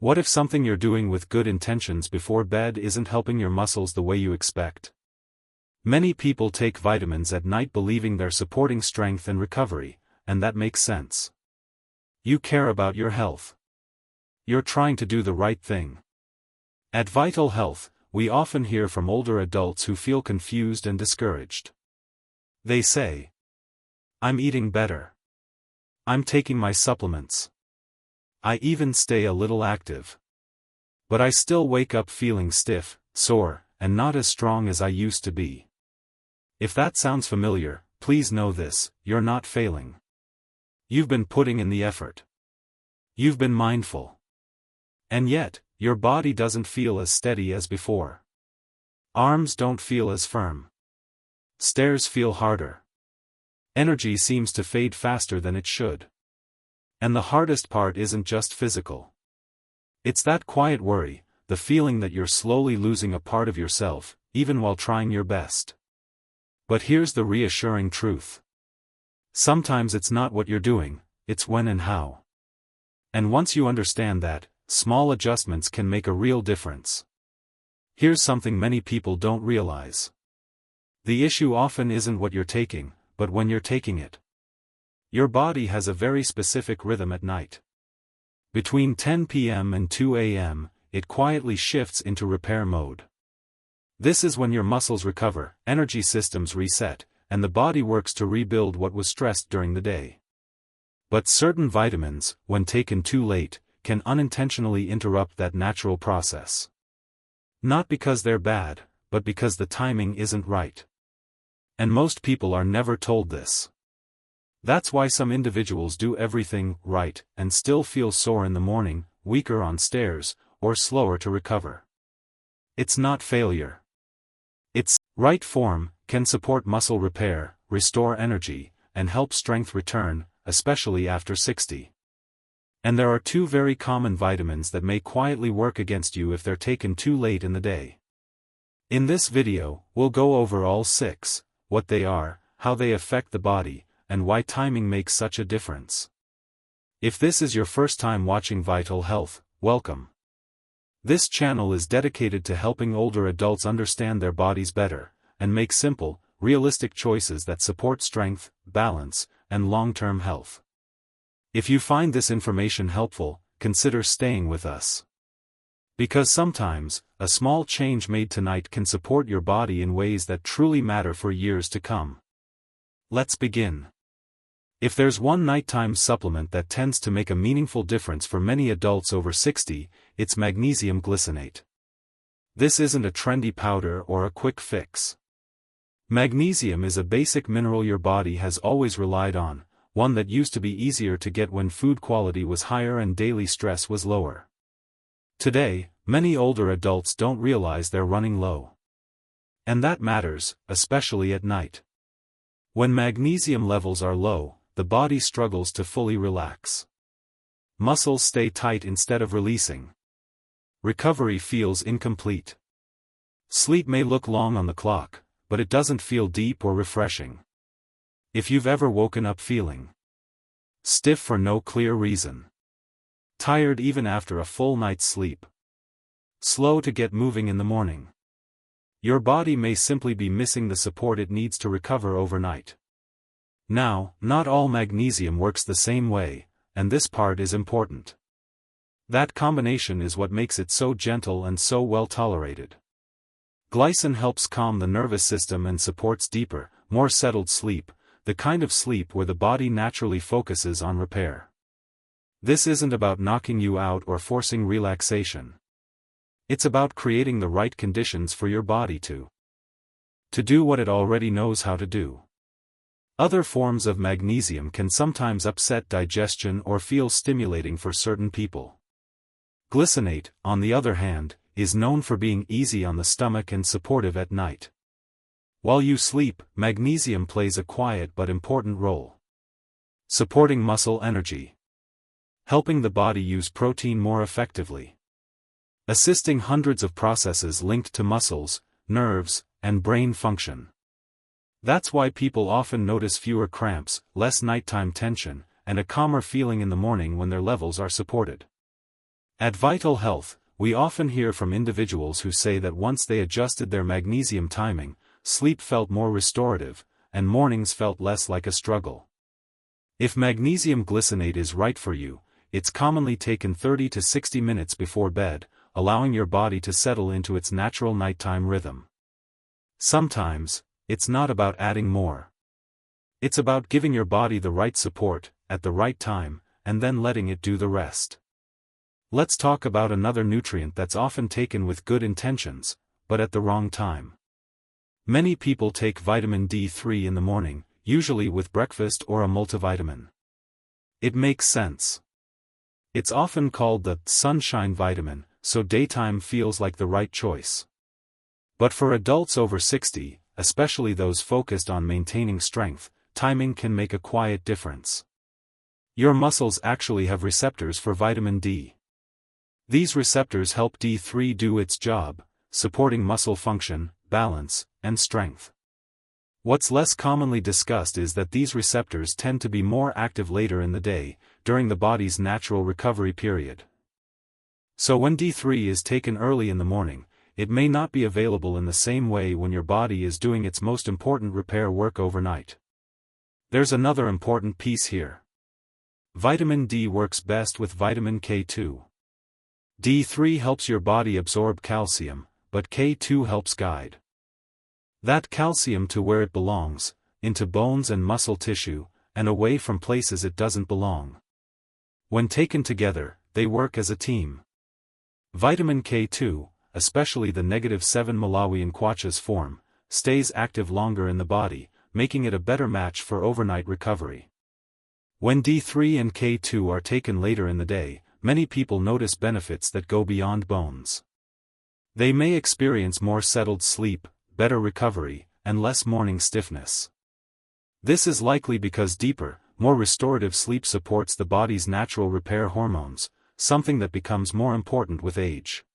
What if something you're doing with good intentions before bed isn't helping your muscles the way you expect? Many people take vitamins at night believing they're supporting strength and recovery, and that makes sense. You care about your health. You're trying to do the right thing. At Vital Health, we often hear from older adults who feel confused and discouraged. They say, "I'm eating better. I'm taking my supplements. I even stay a little active. But I still wake up feeling stiff, sore, and not as strong as I used to be." If that sounds familiar, please know this: you're not failing. You've been putting in the effort. You've been mindful. And yet, your body doesn't feel as steady as before. Arms don't feel as firm. Stairs feel harder. Energy seems to fade faster than it should. And the hardest part isn't just physical. It's that quiet worry, the feeling that you're slowly losing a part of yourself, even while trying your best. But here's the reassuring truth. Sometimes it's not what you're doing, it's when and how. And once you understand that, small adjustments can make a real difference. Here's something many people don't realize. The issue often isn't what you're taking, but when you're taking it. Your body has a very specific rhythm at night. Between 10 p.m. and 2 a.m., it quietly shifts into repair mode. This is when your muscles recover, energy systems reset, and the body works to rebuild what was stressed during the day. But certain vitamins, when taken too late, can unintentionally interrupt that natural process. Not because they're bad, but because the timing isn't right. And most people are never told this. That's why some individuals do everything right and still feel sore in the morning, weaker on stairs, or slower to recover. It's not failure. It's right form can support muscle repair, restore energy, and help strength return, especially after 60. And there are two very common vitamins that may quietly work against you if they're taken too late in the day. In this video, we'll go over all 6, what they are, how they affect the body, and why timing makes such a difference. If this is your first time watching Vital Health, welcome. This channel is dedicated to helping older adults understand their bodies better, and make simple, realistic choices that support strength, balance, and long-term health. If you find this information helpful, consider staying with us. Because sometimes, a small change made tonight can support your body in ways that truly matter for years to come. Let's begin. If there's one nighttime supplement that tends to make a meaningful difference for many adults over 60, it's magnesium glycinate. This isn't a trendy powder or a quick fix. Magnesium is a basic mineral your body has always relied on, one that used to be easier to get when food quality was higher and daily stress was lower. Today, many older adults don't realize they're running low. And that matters, especially at night. When magnesium levels are low, the body struggles to fully relax. Muscles stay tight instead of releasing. Recovery feels incomplete. Sleep may look long on the clock, but it doesn't feel deep or refreshing. If you've ever woken up feeling stiff for no clear reason, tired even after a full night's sleep, slow to get moving in the morning, your body may simply be missing the support it needs to recover overnight. Now, not all magnesium works the same way, and this part is important. That combination is what makes it so gentle and so well tolerated. Glycine helps calm the nervous system and supports deeper, more settled sleep, the kind of sleep where the body naturally focuses on repair. This isn't about knocking you out or forcing relaxation. It's about creating the right conditions for your body to do what it already knows how to do. Other forms of magnesium can sometimes upset digestion or feel stimulating for certain people. Glycinate, on the other hand, is known for being easy on the stomach and supportive at night. While you sleep, magnesium plays a quiet but important role. Supporting muscle energy. Helping the body use protein more effectively. Assisting hundreds of processes linked to muscles, nerves, and brain function. That's why people often notice fewer cramps, less nighttime tension, and a calmer feeling in the morning when their levels are supported. At Vital Health, we often hear from individuals who say that once they adjusted their magnesium timing, sleep felt more restorative, and mornings felt less like a struggle. If magnesium glycinate is right for you, it's commonly taken 30 to 60 minutes before bed, allowing your body to settle into its natural nighttime rhythm. Sometimes, it's not about adding more. It's about giving your body the right support, at the right time, and then letting it do the rest. Let's talk about another nutrient that's often taken with good intentions, but at the wrong time. Many people take vitamin D3 in the morning, usually with breakfast or a multivitamin. It makes sense. It's often called the sunshine vitamin, so daytime feels like the right choice. But for adults over 60, especially those focused on maintaining strength, timing can make a quiet difference. Your muscles actually have receptors for vitamin D. These receptors help D3 do its job, supporting muscle function, balance, and strength. What's less commonly discussed is that these receptors tend to be more active later in the day, during the body's natural recovery period. So when D3 is taken early in the morning, it may not be available in the same way when your body is doing its most important repair work overnight. There's another important piece here. Vitamin D works best with vitamin K2. D3 helps your body absorb calcium, but K2 helps guide that calcium to where it belongs, into bones and muscle tissue, and away from places it doesn't belong. When taken together, they work as a team. Vitamin K2, especially the -7 Malawi in Quachas form, stays active longer in the body, making it a better match for overnight recovery. When D3 and K2 are taken later in the day, many people notice benefits that go beyond bones. They may experience more settled sleep, better recovery, and less morning stiffness. This is likely because deeper, more restorative sleep supports the body's natural repair hormones, something that becomes more important with age.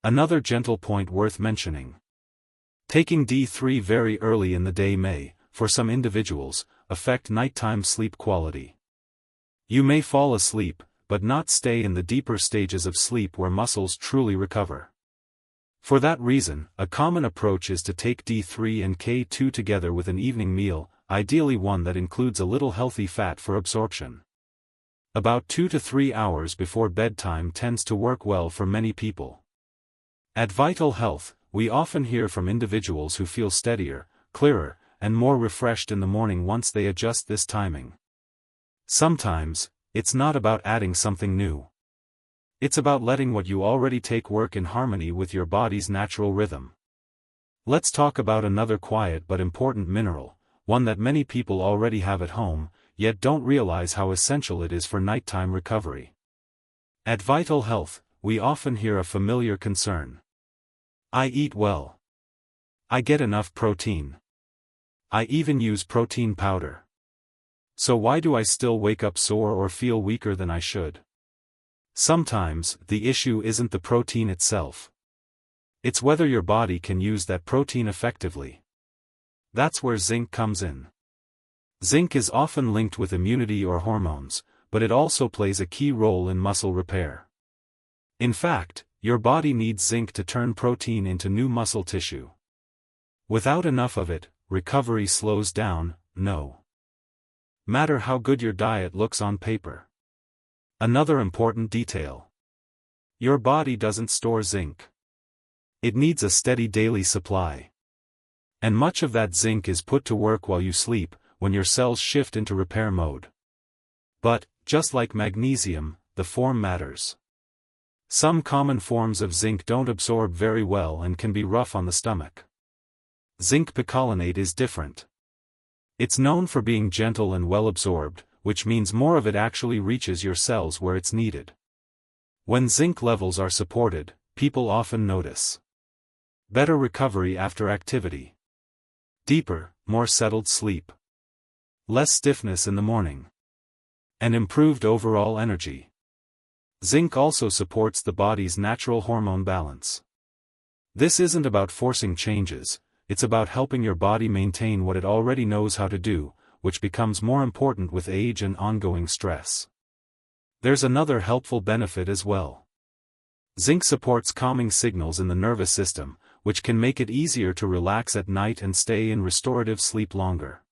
Another gentle point worth mentioning. Taking D3 very early in the day may, for some individuals, affect nighttime sleep quality. You may fall asleep, but not stay in the deeper stages of sleep where muscles truly recover. For that reason, a common approach is to take D3 and K2 together with an evening meal, ideally one that includes a little healthy fat for absorption. About 2 to 3 hours before bedtime tends to work well for many people. At Vital Health, we often hear from individuals who feel steadier, clearer, and more refreshed in the morning once they adjust this timing. Sometimes, it's not about adding something new. It's about letting what you already take work in harmony with your body's natural rhythm. Let's talk about another quiet but important mineral, one that many people already have at home, yet don't realize how essential it is for nighttime recovery. At Vital Health, we often hear a familiar concern. I eat well. I get enough protein. I even use protein powder. So why do I still wake up sore or feel weaker than I should? Sometimes, the issue isn't the protein itself. It's whether your body can use that protein effectively. That's where zinc comes in. Zinc is often linked with immunity or hormones, but it also plays a key role in muscle repair. In fact, your body needs zinc to turn protein into new muscle tissue. Without enough of it, recovery slows down, no matter how good your diet looks on paper. Another important detail. Your body doesn't store zinc. It needs a steady daily supply. And much of that zinc is put to work while you sleep, when your cells shift into repair mode. But, just like magnesium, the form matters. Some common forms of zinc don't absorb very well and can be rough on the stomach. Zinc picolinate is different. It's known for being gentle and well absorbed, which means more of it actually reaches your cells where it's needed. When zinc levels are supported, people often notice better recovery after activity, deeper, more settled sleep, less stiffness in the morning, and improved overall energy. Zinc also supports the body's natural hormone balance. This isn't about forcing changes, it's about helping your body maintain what it already knows how to do, which becomes more important with age and ongoing stress. There's another helpful benefit as well. Zinc supports calming signals in the nervous system, which can make it easier to relax at night and stay in restorative sleep longer.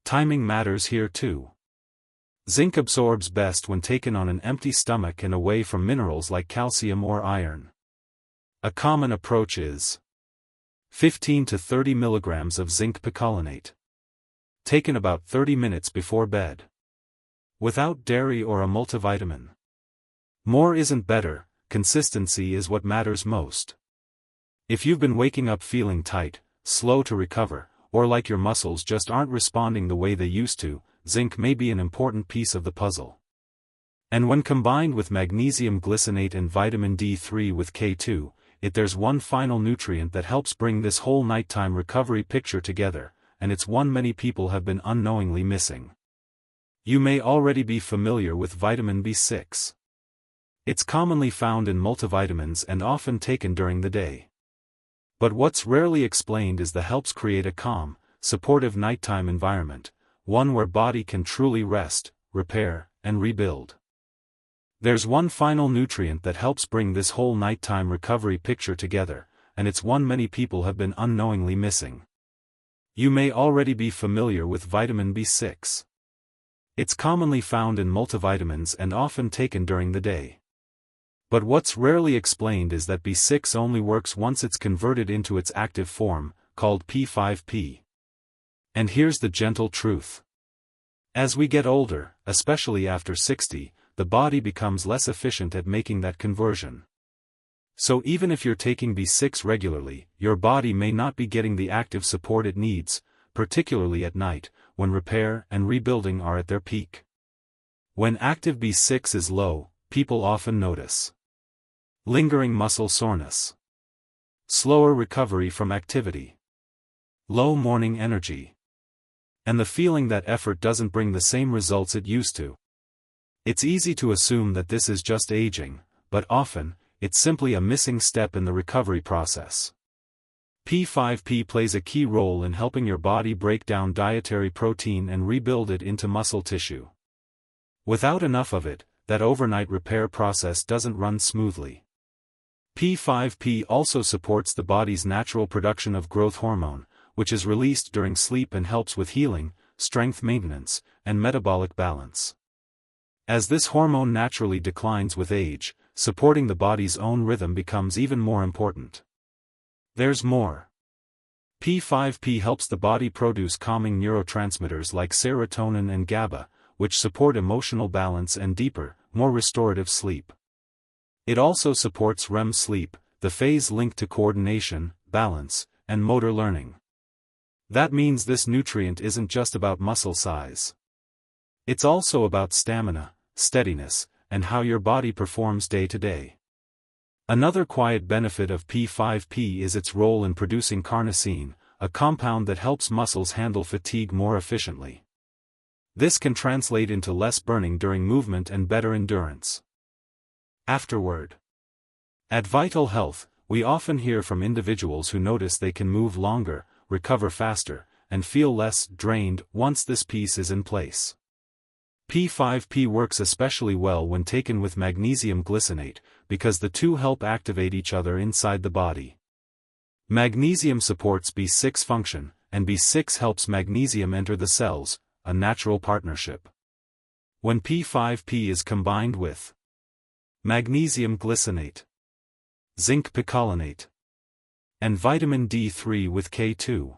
Timing matters here too. Zinc absorbs best when taken on an empty stomach and away from minerals like calcium or iron. A common approach is 15 to 30 milligrams of zinc picolinate, taken about 30 minutes before bed, without dairy or a multivitamin. More isn't better, consistency is what matters most. If you've been waking up feeling tight, slow to recover, or like your muscles just aren't responding the way they used to, zinc may be an important piece of the puzzle. And when combined with magnesium glycinate and vitamin D3 with K2, there's one final nutrient that helps bring this whole nighttime recovery picture together, and it's one many people have been unknowingly missing. You may already be familiar with vitamin B6. It's commonly found in multivitamins and often taken during the day. But what's rarely explained is that helps create a calm, supportive nighttime environment, one where body can truly rest, repair, and rebuild. There's one final nutrient that helps bring this whole nighttime recovery picture together, and it's one many people have been unknowingly missing. You may already be familiar with vitamin B6. It's commonly found in multivitamins and often taken during the day. But what's rarely explained is that B6 only works once it's converted into its active form, called P5P. And here's the gentle truth. As we get older, especially after 60, the body becomes less efficient at making that conversion. So even if you're taking B6 regularly, your body may not be getting the active support it needs, particularly at night, when repair and rebuilding are at their peak. When active B6 is low, people often notice lingering muscle soreness, slower recovery from activity, low morning energy, and the feeling that effort doesn't bring the same results it used to. It's easy to assume that this is just aging, but often, it's simply a missing step in the recovery process. P5P plays a key role in helping your body break down dietary protein and rebuild it into muscle tissue. Without enough of it, that overnight repair process doesn't run smoothly. P5P also supports the body's natural production of growth hormone, which is released during sleep and helps with healing, strength maintenance, and metabolic balance. As this hormone naturally declines with age, supporting the body's own rhythm becomes even more important. There's more. P5P helps the body produce calming neurotransmitters like serotonin and GABA, which support emotional balance and deeper, more restorative sleep. It also supports REM sleep, the phase linked to coordination, balance, and motor learning. That means this nutrient isn't just about muscle size. It's also about stamina, steadiness, and how your body performs day to day. Another quiet benefit of P5P is its role in producing carnosine, a compound that helps muscles handle fatigue more efficiently. This can translate into less burning during movement and better endurance. Afterward. At Vital Health, we often hear from individuals who notice they can move longer, recover faster, and feel less drained once this piece is in place. P5P works especially well when taken with magnesium glycinate, because the two help activate each other inside the body. Magnesium supports B6 function, and B6 helps magnesium enter the cells, a natural partnership. When P5P is combined with magnesium glycinate, zinc picolinate, and vitamin D3 with K2,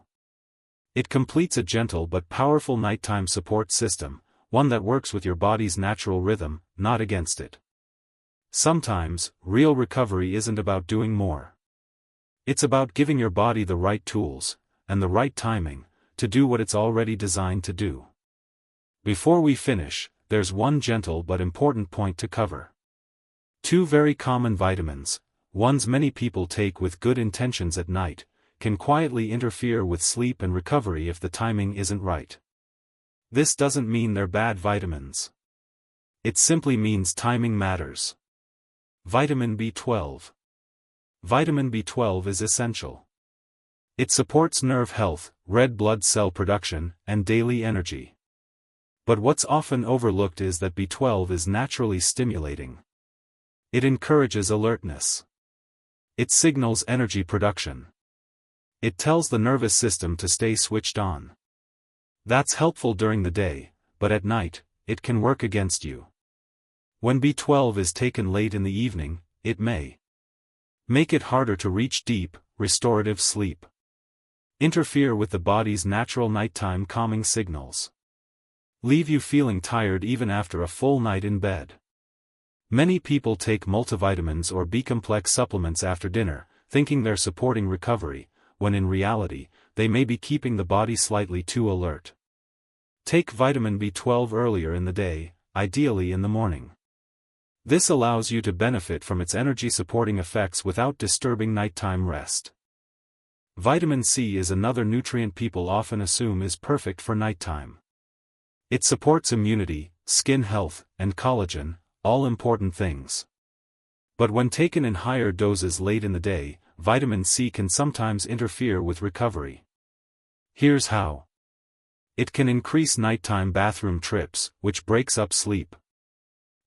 it completes a gentle but powerful nighttime support system, one that works with your body's natural rhythm, not against it. Sometimes, real recovery isn't about doing more. It's about giving your body the right tools, and the right timing, to do what it's already designed to do. Before we finish, there's one gentle but important point to cover. Two very common vitamins, ones many people take with good intentions at night, can quietly interfere with sleep and recovery if the timing isn't right. This doesn't mean they're bad vitamins. It simply means timing matters. Vitamin B12. Vitamin B12 is essential. It supports nerve health, red blood cell production, and daily energy. But what's often overlooked is that B12 is naturally stimulating. It encourages alertness. It signals energy production. It tells the nervous system to stay switched on. That's helpful during the day, but at night, it can work against you. When B12 is taken late in the evening, it may make it harder to reach deep, restorative sleep. Interfere with the body's natural nighttime calming signals. Leave you feeling tired even after a full night in bed. Many people take multivitamins or B-complex supplements after dinner, thinking they're supporting recovery, when in reality, they may be keeping the body slightly too alert. Take vitamin B12 earlier in the day, ideally in the morning. This allows you to benefit from its energy-supporting effects without disturbing nighttime rest. Vitamin C is another nutrient people often assume is perfect for nighttime. It supports immunity, skin health, and collagen, all important things. But when taken in higher doses late in the day, vitamin C can sometimes interfere with recovery. Here's how. It can increase nighttime bathroom trips, which breaks up sleep.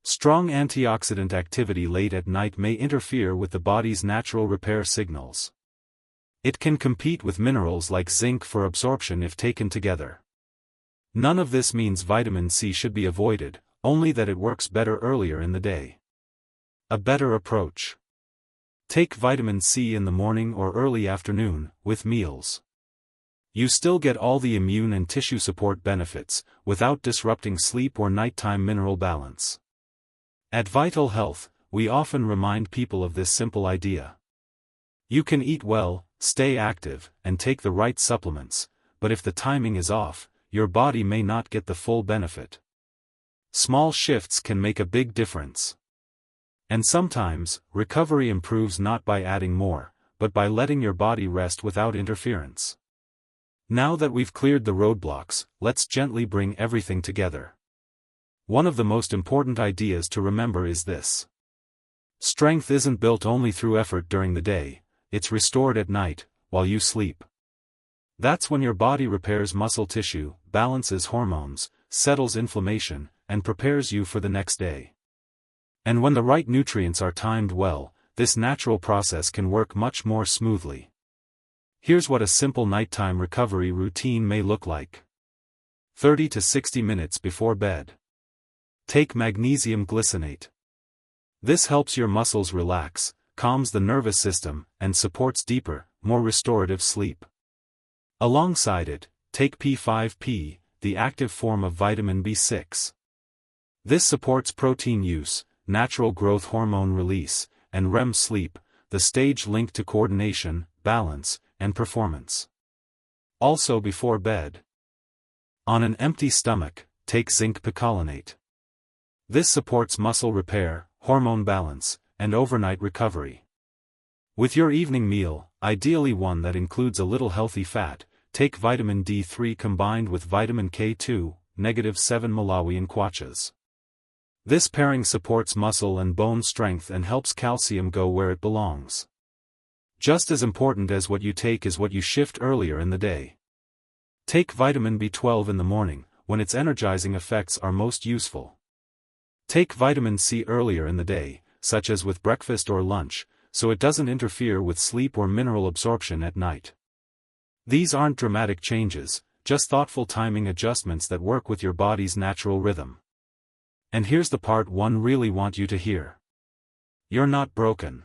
Strong antioxidant activity late at night may interfere with the body's natural repair signals. It can compete with minerals like zinc for absorption if taken together. None of this means vitamin C should be avoided, only that it works better earlier in the day. A better approach. Take vitamin C in the morning or early afternoon, with meals. You still get all the immune and tissue support benefits, without disrupting sleep or nighttime mineral balance. At Vital Health, we often remind people of this simple idea. You can eat well, stay active, and take the right supplements, but if the timing is off, your body may not get the full benefit. Small shifts can make a big difference. And sometimes, recovery improves not by adding more, but by letting your body rest without interference. Now that we've cleared the roadblocks, let's gently bring everything together. One of the most important ideas to remember is this. Strength isn't built only through effort during the day, it's restored at night, while you sleep. That's when your body repairs muscle tissue, balances hormones, settles inflammation, and prepares you for the next day. And when the right nutrients are timed well, this natural process can work much more smoothly. Here's what a simple nighttime recovery routine may look like. 30 to 60 minutes before bed. Take magnesium glycinate. This helps your muscles relax, calms the nervous system, and supports deeper, more restorative sleep. Alongside it, take P5P, the active form of vitamin B6. This supports protein use, natural growth hormone release, and REM sleep, the stage linked to coordination, balance, and performance. Also before bed. On an empty stomach, take zinc picolinate. This supports muscle repair, hormone balance, and overnight recovery. With your evening meal, ideally one that includes a little healthy fat, take vitamin D3 combined with vitamin K2, -7 Malawian kwachas. This pairing supports muscle and bone strength and helps calcium go where it belongs. Just as important as what you take is what you shift earlier in the day. Take vitamin B12 in the morning, when its energizing effects are most useful. Take vitamin C earlier in the day, such as with breakfast or lunch, so it doesn't interfere with sleep or mineral absorption at night. These aren't dramatic changes, just thoughtful timing adjustments that work with your body's natural rhythm. And here's the part one really want you to hear. You're not broken.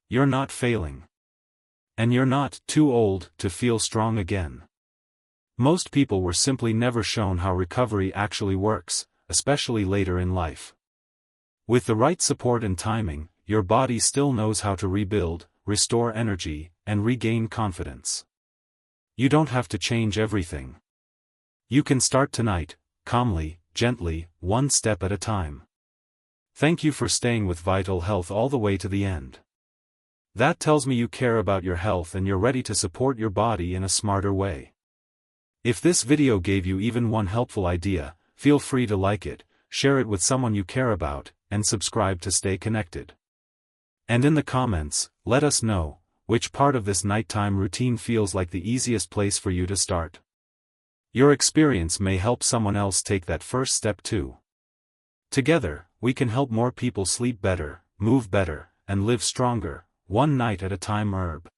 You're not failing. And you're not too old to feel strong again. Most people were simply never shown how recovery actually works, especially later in life. With the right support and timing, your body still knows how to rebuild, restore energy, and regain confidence. You don't have to change everything. You can start tonight, calmly, gently, one step at a time. Thank you for staying with Vital Health all the way to the end. That tells me you care about your health and you're ready to support your body in a smarter way. If this video gave you even one helpful idea, feel free to like it, share it with someone you care about, and subscribe to stay connected. And in the comments, let us know, which part of this nighttime routine feels like the easiest place for you to start. Your experience may help someone else take that first step too. Together, we can help more people sleep better, move better, and live stronger, one night at a time. Herb.